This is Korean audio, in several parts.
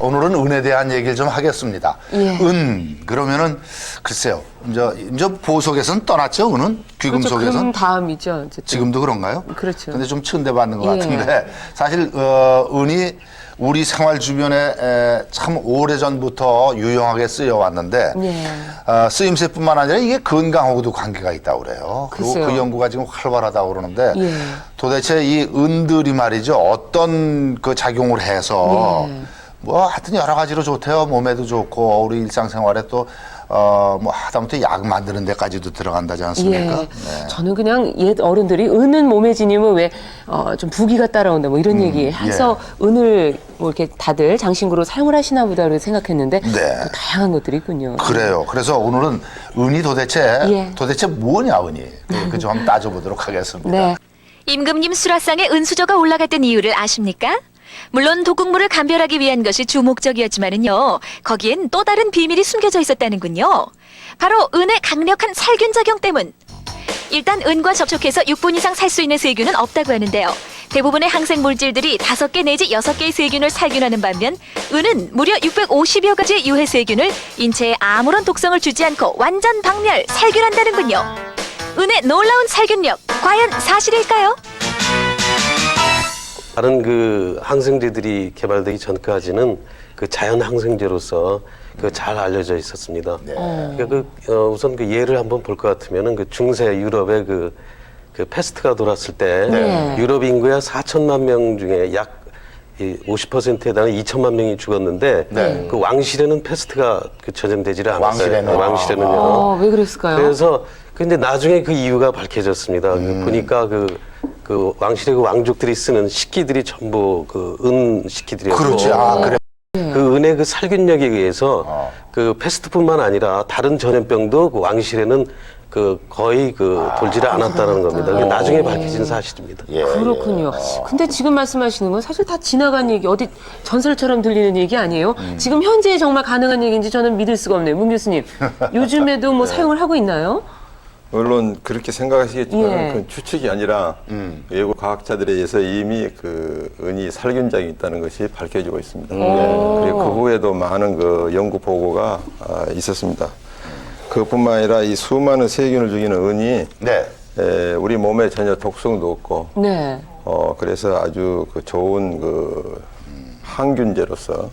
오늘은 은에 대한 얘기를 좀 하겠습니다. 예. 은 그러면은 글쎄요. 이제 보석에서는 떠났죠. 은은 귀금속에서는 금 다음이죠. 어쨌든. 지금도 그런가요? 그렇죠. 근데 좀 천대받는 것 예. 같은데 사실 은이 우리 생활 주변에 참 오래전부터 유용하게 쓰여왔는데 예. 쓰임새뿐만 아니라 이게 건강하고도 관계가 있다고 그래요. 그리고 글쎄요. 그 연구가 지금 활발하다고 그러는데 예. 도대체 이 은들이 말이죠. 어떤 그 작용을 해서 뭐 하여튼 여러 가지로 좋대요. 몸에도 좋고 우리 일상생활에 또 뭐 하다못해 약 만드는 데까지도 들어간다지 않습니까? 예. 저는 그냥 옛 어른들이 은은 몸에 지니면 왜 좀 부기가 따라온다 뭐 이런 얘기 해서 은을 뭐 이렇게 다들 장신구로 사용을 하시나 보다 그렇게 생각했는데 네. 또 다양한 것들이 있군요. 그래요. 그래서 오늘은 은이 예. 도대체 뭐냐 은이 그 좀 한번 따져보도록 하겠습니다. 네. 임금님 수라상에 은수저가 올라갔던 이유를 아십니까? 물론 도국물을 감별하기 위한 것이 주 목적이었지만은요, 거기엔 또 다른 비밀이 숨겨져 있었다는군요. 바로 은의 강력한 살균 작용 때문. 일단 은과 접촉해서 6분 이상 살 수 있는 세균은 없다고 하는데요. 대부분의 항생 물질들이 5개 내지 6개의 세균을 살균하는 반면 은은 무려 650여 가지의 유해 세균을 인체에 아무런 독성을 주지 않고 완전 박멸, 살균한다는군요. 은의 놀라운 살균력, 과연 사실일까요? 다른 그 항생제들이 개발되기 전까지는 그 자연 항생제로서 그 잘 알려져 있었습니다. 그러니까 우선 그 예를 한번 볼 것 같으면은 그 중세 유럽의 그 패스트가 돌았을 때 유럽 인구의 4천만 명 중에 약 50%에 달하는 2천만 명이 죽었는데 그 왕실에는 패스트가 전염되지를 않았어요. 왕실에는요. 왜 그랬을까요? 그래서 근데 나중에 그 이유가 밝혀졌습니다. 보니까 그 왕실의 그 왕족들이 쓰는 식기들이 전부 그 은 식기들이었고. 그렇지. 그래. 그 은의 그 살균력에 의해서 그 패스트뿐만 아니라 다른 전염병도 그 왕실에는 그 거의 그 돌지를 않았다는 겁니다. 그게 나중에 밝혀진 사실입니다. 예, 그렇군요. 근데 지금 말씀하시는 건 사실 다 지나간 얘기, 어디 전설처럼 들리는 얘기 아니에요? 지금 현재 정말 가능한 얘기인지 저는 믿을 수가 없네요. 문 교수님, 요즘에도 뭐 사용을 하고 있나요? 물론 그렇게 생각하시겠지만 예. 그건 추측이 아니라 외국 과학자들에 의해서 이미 그 은이 살균작용이 있다는 것이 밝혀지고 있습니다. 그리고 그 후에도 많은 그 연구 보고가 있었습니다. 그것뿐만 아니라 이 수많은 세균을 죽이는 은이 우리 몸에 전혀 독성도 없고 네. 그래서 아주 그 좋은 그 항균제로서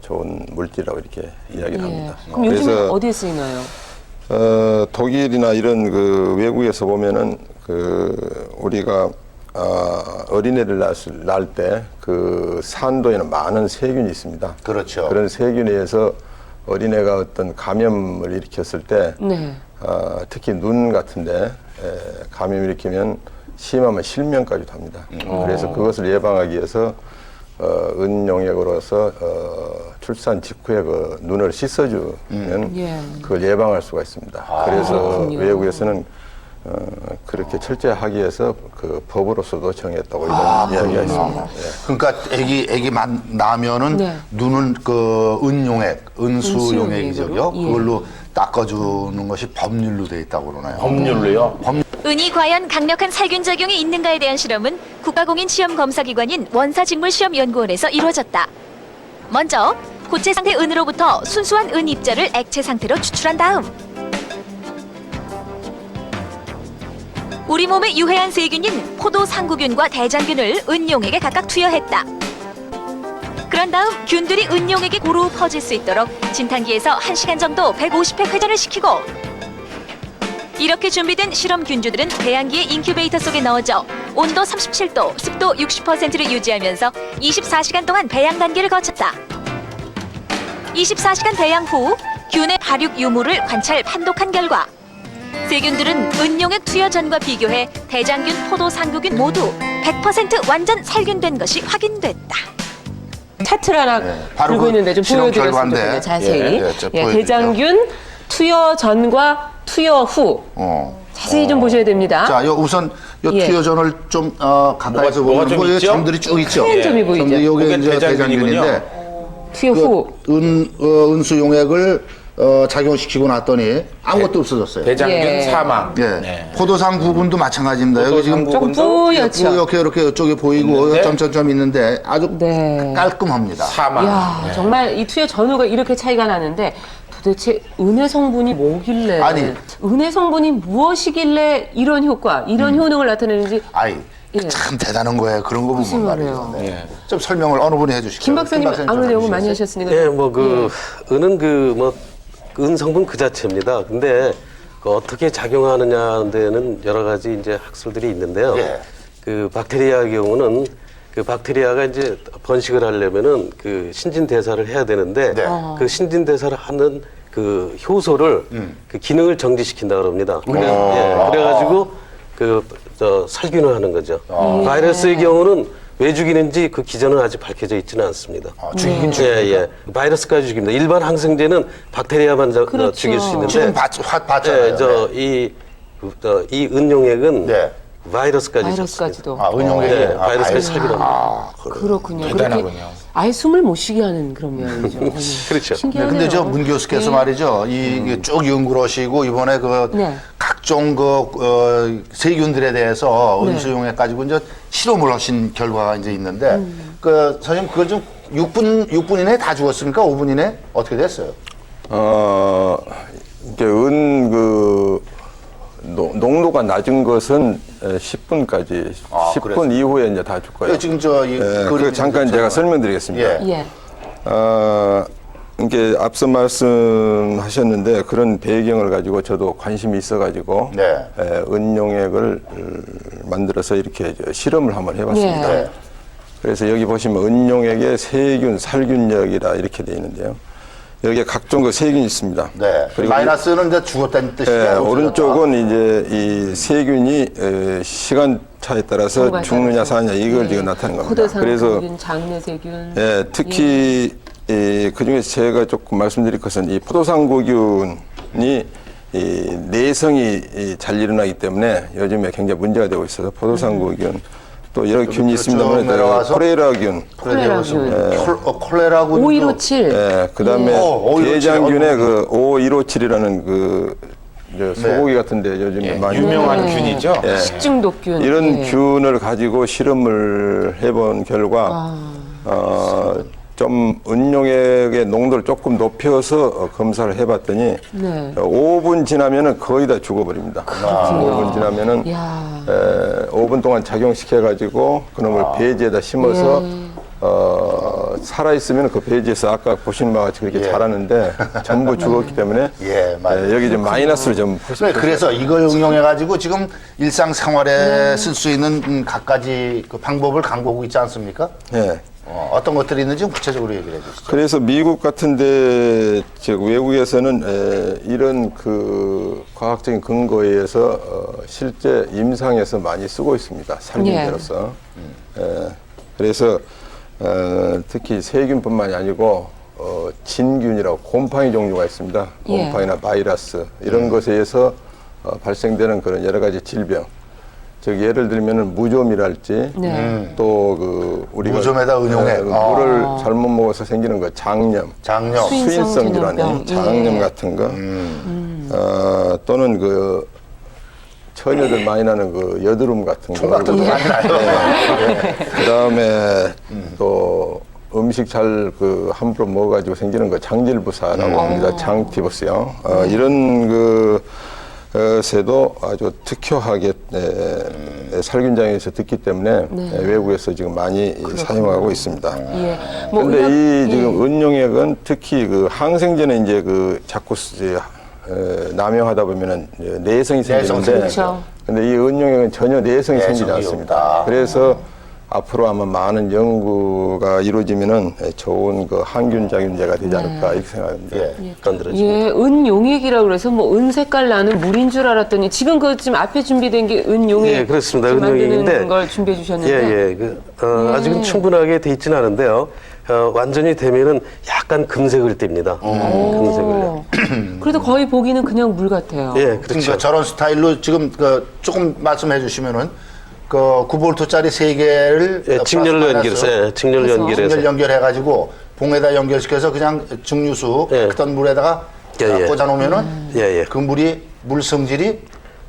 좋은 물질이라고 이렇게 이야기를 합니다. 그럼 요즘에 어디에 쓰이나요? 독일이나 이런 그 외국에서 보면은 그 우리가 어린애를 낳을 때 그 산도에는 많은 세균이 있습니다. 그렇죠. 그런 세균에 의해서 어린애가 어떤 감염을 일으켰을 때 특히 눈 같은데 감염을 일으키면 심하면 실명까지도 합니다. 그래서 그것을 예방하기 위해서 은용액으로서 출산 직후에 그 눈을 씻어주면 그걸 예방할 수가 있습니다. 그래서 그렇군요. 외국에서는 그렇게 철저히 하기 위해서 그 법으로서도 정했다고 이런 이야기가 있습니다. 그러니까 애기만 나면은 눈은 그 은용액, 은수용액이죠. 은수용액으로? 그걸로 닦아주는 것이 법률로 돼 있다고 그러나요? 법률로요? 은이 과연 강력한 살균 작용이 있는가에 대한 실험은 국가공인 시험 검사기관인 원사직물시험연구원에서 이루어졌다. 먼저 고체 상태 은으로부터 순수한 은 입자를 액체 상태로 추출한 다음 우리 몸에 유해한 세균인 포도상구균과 대장균을 은용액에 각각 투여했다. 그런 다음 균들이 은용액에 고루 퍼질 수 있도록 진탕기에서 1시간 정도 150회 회전을 시키고 이렇게 준비된 실험 균주들은 배양기의 인큐베이터 속에 넣어져 온도 37도, 습도 60%를 유지하면서 24시간 동안 배양 단계를 거쳤다. 24시간 배양 후 균의 발육 유무를 관찰 판독한 결과 세균들은 은용액 투여 전과 비교해 대장균, 포도, 상구균 모두 100% 완전 살균된 것이 확인됐다. 차트를 하나 바로 들고 그 있는데 좀 실험 보여드렸으면 결과인데. 좋겠네요. 자세히. 보여드릴게요. 대장균 투여 전과 투여 후 자세히 좀 보셔야 됩니다. 자, 우선 요 투여전을 좀 가까이서 뭐가 보면 좀 뭐 있죠? 점들이 쭉 있죠. 하얀 점이 보이죠? 점들이 요게 그게 이제 대장균이군요. 대장균인데 투여 후. 은수용액을 작용시키고 났더니 아무것도 없어졌어요. 대장균 예. 사망. 예. 네. 포도상 부분도 마찬가지입니다. 여기 지금 포도상 좀 뿌옇죠. 뿌옇게 이렇게 이쪽에 보이고 있는데? 점점점 있는데 아주 네. 깔끔합니다. 사망. 야 네. 정말 이 투여 전후가 이렇게 차이가 나는데 도대체 은혜 성분이 뭐길래 아니. 은혜 성분이 무엇이길래 이런 효과, 이런 효능을 나타내는지 아이 예. 참 대단한 거예요. 그런 거 무슨 보면 말이죠. 말이에요. 네. 좀 설명을 어느 분이 해주실까요? 김 박사님 아무래도 좀 연구 많이 해주시겠어요? 하셨으니까 예, 은은 은 성분 그 자체입니다. 근데 그 어떻게 작용하느냐는 데는 여러 가지 이제 학설들이 있는데요. 예. 그 박테리아의 경우는 그 박테리아가 이제 번식을 하려면은 그 신진대사를 해야 되는데 네. 그 신진대사를 하는 그 효소를 그 기능을 정지시킨다 그럽니다. 그래가지고 살균을 하는 거죠. 바이러스의 경우는 왜 죽이는지 그 기전은 아직 밝혀져 있지는 않습니다. 죽이긴 예. 바이러스까지 죽입니다. 일반 항생제는 박테리아만 그렇죠. 죽일 수 있는데 지금 봤잖아요. 이 은용액은 네. 죽습니다. 바이러스까지도 은용액이 네, 바이러스까지 살균합니다. 그렇군요. 대단하군요. 그렇게 아예 숨을 못 쉬게 하는 그런 모양이죠. 그렇죠. 네, 신기하네요. 근데 저 문 교수께서 말이죠. 이게 쭉 연구를 하시고 이번에 그 네. 각종 세균들에 대해서 은수용액 가지고 이제 실험을 하신 결과가 이제 있는데 선생님 그걸 좀 6분 이내에 다 죽었습니까? 5분 이내 어떻게 됐어요? 이제 농도가 낮은 것은 10분까지, 10분 그래서? 이후에 이제 다 죽고요. 지금 그 잠깐 제가 설명드리겠습니다. 예. 예. 이게 앞서 말씀하셨는데 그런 배경을 가지고 저도 관심이 있어가지고 네. 은용액을 만들어서 이렇게 실험을 한번 해봤습니다. 예. 그래서 여기 보시면 은용액의 세균, 살균력이라 이렇게 되어 있는데요. 여기에 각종 그 세균이 있습니다. 네. 마이너스는 이제 죽었다는 뜻이죠. 오른쪽은 이제 이 세균이 시간차에 따라서 정말 죽느냐 다르죠. 사느냐 이걸 지금 나타내는 겁니다. 포도상 그래서 세균, 장내세균. 특히 그 중에 제가 조금 말씀드릴 것은 이 포도상구균이 이 내성이 잘 일어나기 때문에 요즘에 굉장히 문제가 되고 있어서 포도상구균 또 여러 균이 있습니다만 내려와서 코레라균, 콜레라군 5157. 그다음에 517. 대장균의 그 5157이라는 그 소고기 같은데 요즘에 많이 유명한 네. 균이죠. 식중독균. 이런 예. 균을 가지고 실험을 해본 결과 좀 은용액의 농도를 조금 높여서 검사를 해봤더니 네. 5분 지나면은 거의 다 죽어버립니다. 5분 지나면은 야. 5분 동안 작용시켜가지고 그놈을 배지에다 심어서 살아있으면 그 배지에서 아까 보시는 바와 같이 그렇게 자라는데 전부 죽었기 때문에 맞아요. 여기 좀 마이너스를 좀 그래서 이걸 응용해가지고 지금 일상생활에 쓸 수 있는 갖가지 그 방법을 강구하고 있지 않습니까? 네. 어떤 것들이 있는지 구체적으로 얘기를 해주시죠. 그래서 미국 같은데 즉 외국에서는 이런 그 과학적인 근거에 의해서 실제 임상에서 많이 쓰고 있습니다. 살균제로서. 그래서 특히 세균뿐만이 아니고 진균이라고 곰팡이 종류가 있습니다. 곰팡이나 바이러스 이런 것에 의해서 발생되는 그런 여러 가지 질병. 즉 예를 들면은 무좀이랄지 또 그 우리가 무좀에다 은용액. 물을 잘못 먹어서 생기는 그 장염, 수인성 질환이 장염 같은 거 또는 그 처녀들 많이 나는 그 여드름 같은 거 같은 거 많이 나요. 그다음에 또 음식 잘 그 함부로 먹어가지고 생기는 그 장질부사라고 합니다. 장티버스요. 이런 것에도 아주 특효하게 살균장애에서 듣기 때문에 외국에서 지금 많이 사용하고 있습니다. 그런데 이 지금 은용액은 특히 그 항생제는 이제 그 자꾸 남용하다 보면은 내성이 생기는데, 그렇죠. 근데 이 은용액은 전혀 내성이 생기지 내성이 않습니다. 없다. 그래서 앞으로 아마 많은 연구가 이루어지면은 좋은 그 항균 작용제가 되지 않을까 이렇게 생각합니다. 만들어집니다. 예, 은용액이라고 그래서 뭐 은 색깔 나는 물인 줄 알았더니 지금 그 지금 앞에 준비된 게 은용액. 예, 그렇습니다. 지금 은용액인데 만드는 걸 준비해 주셨는데. 아직은 충분하게 돼 있지는 않은데요. 완전히 되면은 약간 금색을 띱니다. 금색을. 그래도 거의 보기는 그냥 물 같아요. 예, 그렇죠. 그러니까 저런 스타일로 지금 조금 말씀해 주시면은 그 9볼트짜리 3개를 직렬로 연결해서 직렬로 연결해서 직렬 연결해가지고 봉에다 연결시켜서 그냥 증류수 예. 어떤 물에다가 예, 예. 꽂아놓으면은 예, 예. 그 물 성질이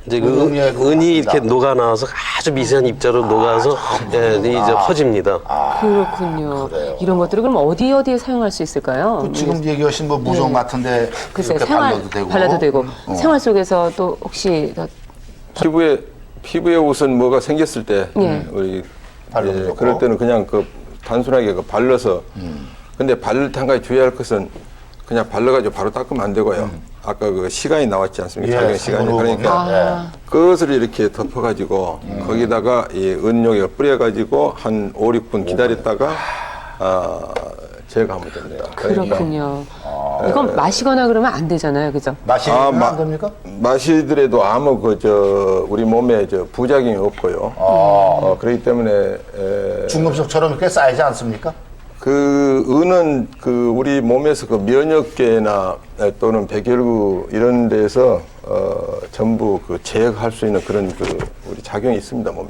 이제 그 은용에 은이 이렇게 맞습니다. 녹아 나와서 아주 미세한 입자로 녹아서 예, 이제 퍼집니다. 그렇군요. 이런 것들을 그럼 어디에 사용할 수 있을까요? 그 지금 얘기하신 뭐 무좀 같은데 글쎄 이렇게 발라도 되고 생활 속에서 또 혹시 피부에 우선 뭐가 생겼을 때 예. 우리 발라도 예, 좋고. 그럴 때는 그냥 그 단순하게 그 발라서 근데 바를 때 한 가지 주의할 것은 그냥 발라가지고 바로 닦으면 안 되고요. 아까 그 시간이 나왔지 않습니까? 예, 착용 시간이. 손으로 그러니까 보면, 그것을 이렇게 덮어가지고 거기다가 이 은용액을 뿌려가지고 한 5, 6분 기다렸다가 제거하면 됩니다. 그렇군요. 이건 마시거나 그러면 안 되잖아요, 그죠? 마시면 안 됩니까? 마시더라도 아무 우리 몸에 부작용이 없고요. 그렇기 때문에 중금속처럼 이렇게 쌓이지 않습니까? 그 은은 그 우리 몸에서 그 면역계나 또는 백혈구 이런 데서 전부 그 제거할 수 있는 그런 그 우리 작용이 있습니다, 몸에.